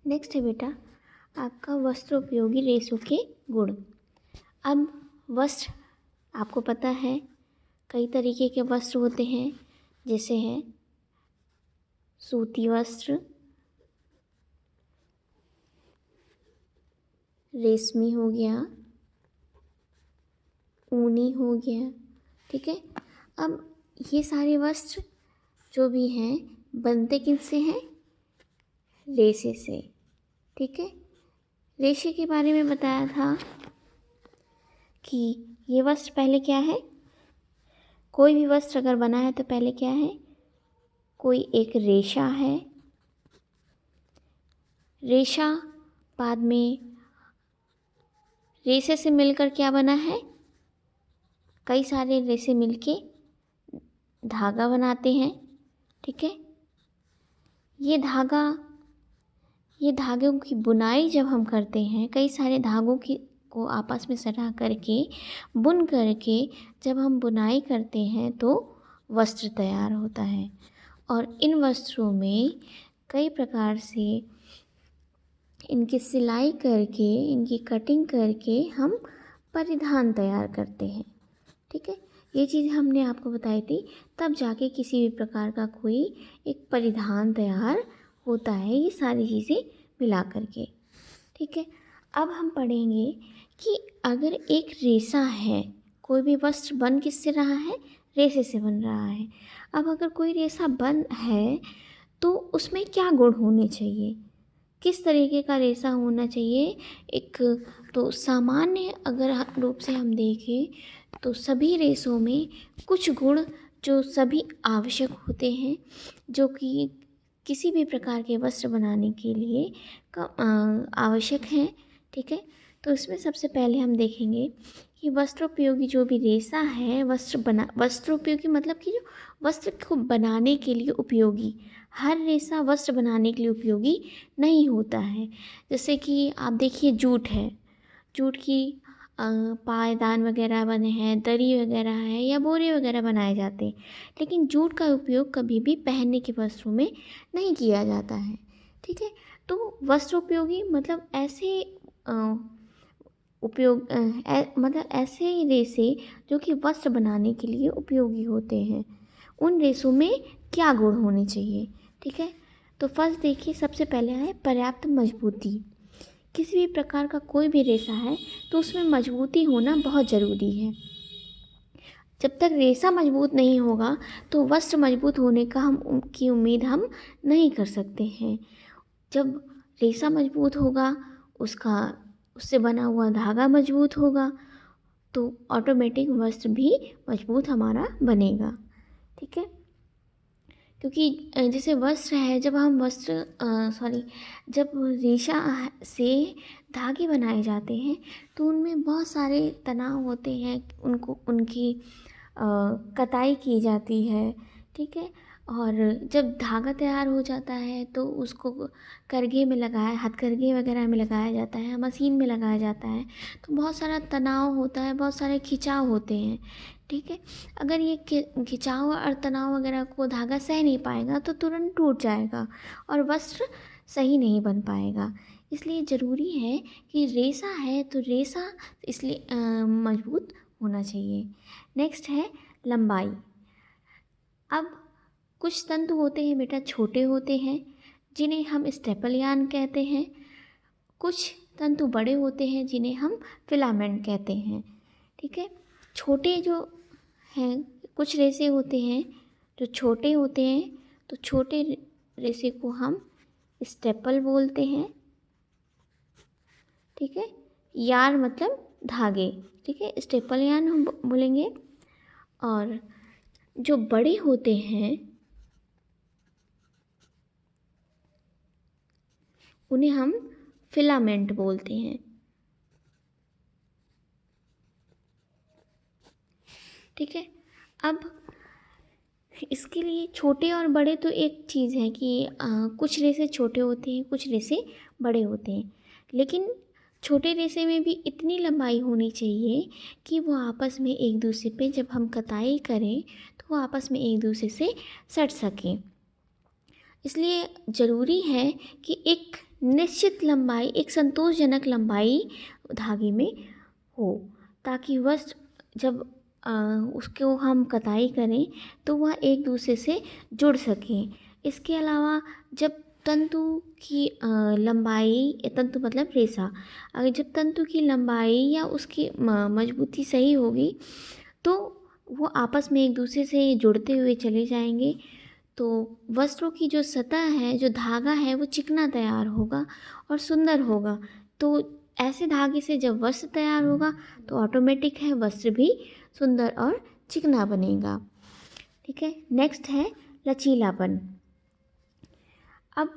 Next है बेटा आपका वस्त्रोपयोगी रेशों के गुण। अब वस्त्र आपको पता है कई तरीके के वस्त्र होते हैं, जैसे हैं सूती वस्त्र, रेशमी हो गया, ऊनी हो गया। ठीक है। अब ये सारे वस्त्र जो भी हैं बनते किनसे हैं? रेशे से। ठीक है। रेशे के बारे में बताया था कि ये वस्त्र पहले क्या है, कोई भी वस्त्र अगर बना है तो पहले क्या है, कोई एक रेशा है। रेशा बाद में रेशे से मिलकर क्या बना है, कई सारे रेशे मिलके धागा बनाते हैं। ठीक है। ये धागों की बुनाई जब हम करते हैं, कई सारे धागों की को आपस में सटा करके बुन करके जब हम बुनाई करते हैं तो वस्त्र तैयार होता है। और इन वस्त्रों में कई प्रकार से इनकी सिलाई करके, इनकी कटिंग करके हम परिधान तैयार करते हैं। ठीक है। ये चीज़ हमने आपको बताई थी, तब जाके किसी भी प्रकार का कोई एक परिधान तैयार होता है, ये सारी चीज़ें मिला करके। ठीक है। अब हम पढ़ेंगे कि अगर एक रेशा है, कोई भी वस्त्र बन किससे रहा है, रेशे से बन रहा है। अब अगर कोई रेशा बन है तो उसमें क्या गुण होने चाहिए, किस तरीके का रेशा होना चाहिए। एक तो सामान्य अगर रूप से हम देखें तो सभी रेशों में कुछ गुण जो सभी आवश्यक होते हैं, जो कि किसी भी प्रकार के वस्त्र बनाने के लिए आवश्यक हैं। ठीक है। तो इसमें सबसे पहले हम देखेंगे कि वस्त्रोपयोगी जो भी रेशा है, वस्त्रोपयोगी मतलब कि जो वस्त्र को बनाने के लिए उपयोगी, हर रेशा वस्त्र बनाने के लिए उपयोगी नहीं होता है। जैसे कि आप देखिए जूट है, जूट की पायदान वगैरह बने हैं, दरी वगैरह है या बोरे वगैरह बनाए जाते हैं, लेकिन जूट का उपयोग कभी भी पहनने के वस्त्रों में नहीं किया जाता है। ठीक है। तो वस्त्रोपयोगी मतलब ऐसे मतलब ऐसे रेशे जो कि वस्त्र बनाने के लिए उपयोगी होते हैं, उन रेशों में क्या गुण होने चाहिए। ठीक है। तो फर्स्ट देखिए, सबसे पहले है पर्याप्त मजबूती। किसी भी प्रकार का कोई भी रेशा है तो उसमें मजबूती होना बहुत ज़रूरी है। जब तक रेशा मजबूत नहीं होगा तो वस्त्र मजबूत होने का की उम्मीद हम नहीं कर सकते हैं। जब रेशा मजबूत होगा, उससे बना हुआ धागा मजबूत होगा, तो ऑटोमेटिक वस्त्र भी मजबूत हमारा बनेगा। ठीक है। क्योंकि जैसे वस्त्र है, जब रेशा से धागे बनाए जाते हैं तो उनमें बहुत सारे तनाव होते हैं, उनकी कताई की जाती है। ठीक है। और जब धागा तैयार हो जाता है तो उसको हथकरघे वगैरह में लगाया जाता है, मशीन में लगाया जाता है, तो बहुत सारा तनाव होता है, बहुत सारे खिंचाव होते हैं। ठीक है। अगर ये खिंचाव और तनाव वगैरह को धागा सह नहीं पाएगा तो तुरंत टूट जाएगा और वस्त्र सही नहीं बन पाएगा। इसलिए ज़रूरी है कि रेशा है तो रेशा इसलिए मजबूत होना चाहिए। नेक्स्ट है लंबाई। अब कुछ तंतु होते हैं बेटा, छोटे होते हैं, जिन्हें हम स्टेपल यार्न कहते हैं। कुछ तंतु बड़े होते हैं जिन्हें हम फिलामेंट कहते हैं। ठीक है। छोटे जो हैं, कुछ रेशे होते हैं जो छोटे होते हैं, तो छोटे रेशे को हम स्टेपल बोलते हैं। ठीक है। यार्न मतलब धागे। ठीक है। स्टेपल यार्न हम बोलेंगे। और जो बड़े होते हैं उन्हें हम फिलामेंट बोलते हैं। ठीक है। अब इसके लिए छोटे और बड़े तो एक चीज़ है कि कुछ रेशे छोटे होते हैं, कुछ रेशे बड़े होते हैं, लेकिन छोटे रेशे में भी इतनी लंबाई होनी चाहिए कि वो आपस में एक दूसरे पे जब हम कताई करें तो वो आपस में एक दूसरे से सट सकें। इसलिए ज़रूरी है कि एक निश्चित लंबाई, एक संतोषजनक लंबाई धागे में हो, ताकि वस्त्र जब उसको हम कताई करें तो वह एक दूसरे से जुड़ सकें। इसके अलावा जब तंतु की लंबाई, तंतु मतलब रेशा, अगर जब तंतु की लंबाई या उसकी मजबूती सही होगी तो वो आपस में एक दूसरे से जुड़ते हुए चले जाएंगे। तो वस्त्रों की जो सतह है, जो धागा है, वो चिकना तैयार होगा और सुंदर होगा। तो ऐसे धागे से जब वस्त्र तैयार होगा तो ऑटोमेटिक है वस्त्र भी सुंदर और चिकना बनेगा। ठीक है, नेक्स्ट है लचीलापन। अब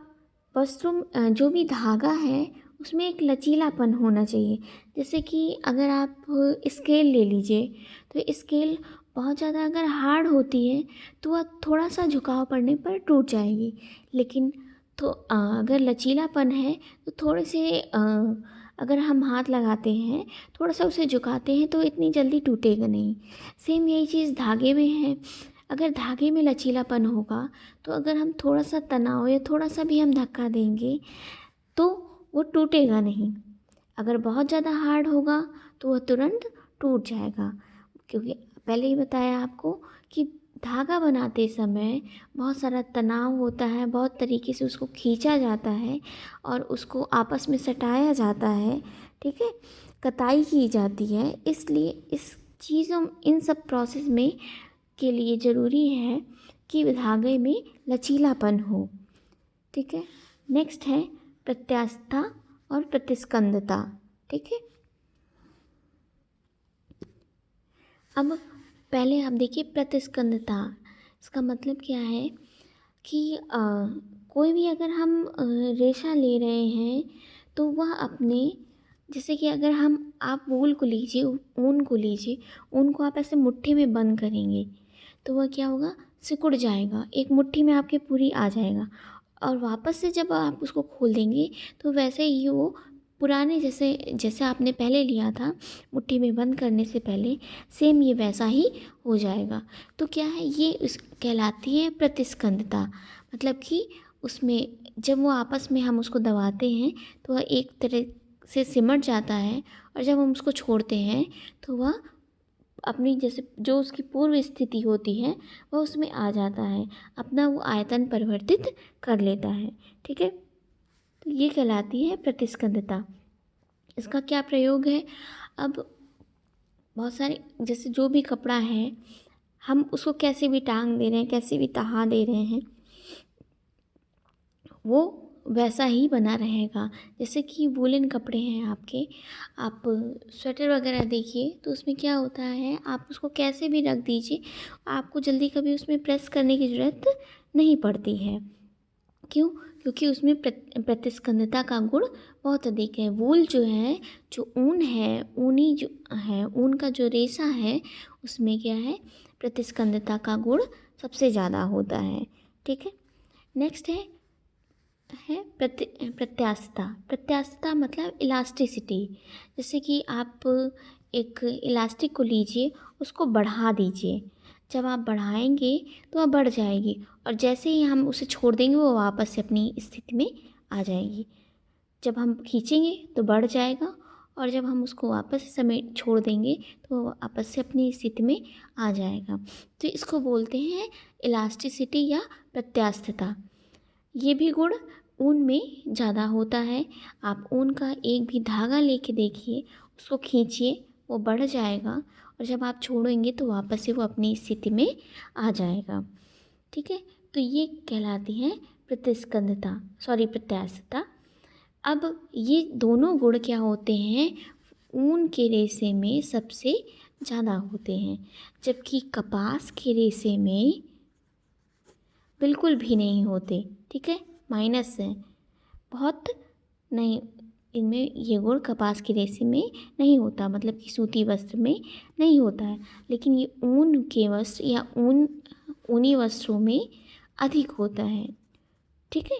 वस्त्रों जो भी धागा है उसमें एक लचीलापन होना चाहिए। जैसे कि अगर आप स्केल ले लीजिए, तो स्केल बहुत ज़्यादा अगर हार्ड होती है तो वह थोड़ा सा झुकाव पड़ने पर टूट जाएगी। लेकिन तो अगर लचीलापन है तो थोड़े से अगर हम हाथ लगाते हैं, थोड़ा सा उसे झुकाते हैं तो इतनी जल्दी टूटेगा नहीं। सेम यही चीज़ धागे में है। अगर धागे में लचीलापन होगा तो अगर हम थोड़ा सा तनाव या थोड़ा सा भी हम धक्का देंगे तो वो टूटेगा नहीं। अगर बहुत ज़्यादा हार्ड होगा तो वह तुरंत टूट जाएगा, क्योंकि पहले ही बताया आपको कि धागा बनाते समय बहुत सारा तनाव होता है, बहुत तरीके से उसको खींचा जाता है और उसको आपस में सटाया जाता है। ठीक है, कताई की जाती है। इसलिए इन सब प्रोसेस में के लिए ज़रूरी है कि धागे में लचीलापन हो। ठीक है, नेक्स्ट है प्रत्यास्थता और प्रतिस्कंदता। ठीक है, अब पहले आप देखिए प्रतिस्कंदता। इसका मतलब क्या है कि कोई भी अगर हम रेशा ले रहे हैं तो वह अपने, जैसे कि अगर आप वूल को लीजिए, ऊन को लीजिए, ऊन को आप ऐसे मुट्ठी में बंद करेंगे तो वह क्या होगा, सिकुड़ जाएगा, एक मुट्ठी में आपके पूरी आ जाएगा। और वापस से जब आप उसको खोल देंगे तो वैसे ही वो पुराने जैसे आपने पहले लिया था मुट्ठी में बंद करने से पहले, सेम ये वैसा ही हो जाएगा। तो क्या है, ये कहलाती है प्रतिस्कंदता। मतलब कि उसमें जब वो आपस में हम उसको दबाते हैं तो वह एक तरह से सिमट जाता है, और जब हम उसको छोड़ते हैं तो वह अपनी जैसे जो उसकी पूर्व स्थिति होती है वह उसमें आ जाता है, अपना वो आयतन परिवर्तित कर लेता है। ठीक है, तो ये कहलाती है प्रतिस्कंदता। इसका क्या प्रयोग है, अब बहुत सारे जैसे जो भी कपड़ा है हम उसको कैसे भी टांग दे रहे हैं, कैसे भी तहा दे रहे हैं, वो वैसा ही बना रहेगा। जैसे कि वूलन कपड़े हैं आपके, आप स्वेटर वगैरह देखिए तो उसमें क्या होता है, आप उसको कैसे भी रख दीजिए, आपको जल्दी कभी उसमें प्रेस करने की ज़रूरत नहीं पड़ती है। क्यों? क्योंकि उसमें प्रतिस्कंदता का गुण बहुत अधिक है। वूल जो है, जो ऊन है, ऊनी जो है, ऊन का जो रेशा है उसमें क्या है, प्रतिस्कंदता का गुण सबसे ज़्यादा होता है। ठीक है, नेक्स्ट है प्रत्यास्थता। प्रत्यास्थता मतलब इलास्टिसिटी। जैसे कि आप एक इलास्टिक को लीजिए, उसको बढ़ा दीजिए, जब आप बढ़ाएंगे तो वह बढ़ जाएगी, और जैसे ही हम उसे छोड़ देंगे वो वापस से अपनी स्थिति में आ जाएगी। जब हम खींचेंगे तो बढ़ जाएगा, और जब हम उसको वापस से समेट छोड़ देंगे तो वो वापस से अपनी स्थिति में आ जाएगा। तो इसको बोलते हैं इलास्टिसिटी या प्रत्यास्थता। ये भी गुण ऊन में ज़्यादा होता है। आप ऊन का एक भी धागा लेके देखिए, उसको खींचिए, वो बढ़ जाएगा, और जब आप छोड़ेंगे तो वापस से वो अपनी स्थिति में आ जाएगा। ठीक है, तो ये कहलाती है प्रत्यास्थता। अब ये दोनों गुण क्या होते हैं, ऊन के रेशे में सबसे ज़्यादा होते हैं, जबकि कपास के रेशे में बिल्कुल भी नहीं होते। ठीक है, माइनस है, बहुत नहीं, इनमें ये गुण कपास के रेशे में नहीं होता, मतलब कि सूती वस्त्र में नहीं होता है। लेकिन ये ऊन के वस्त्र या ऊनी वस्त्रों में अधिक होता है। ठीक है,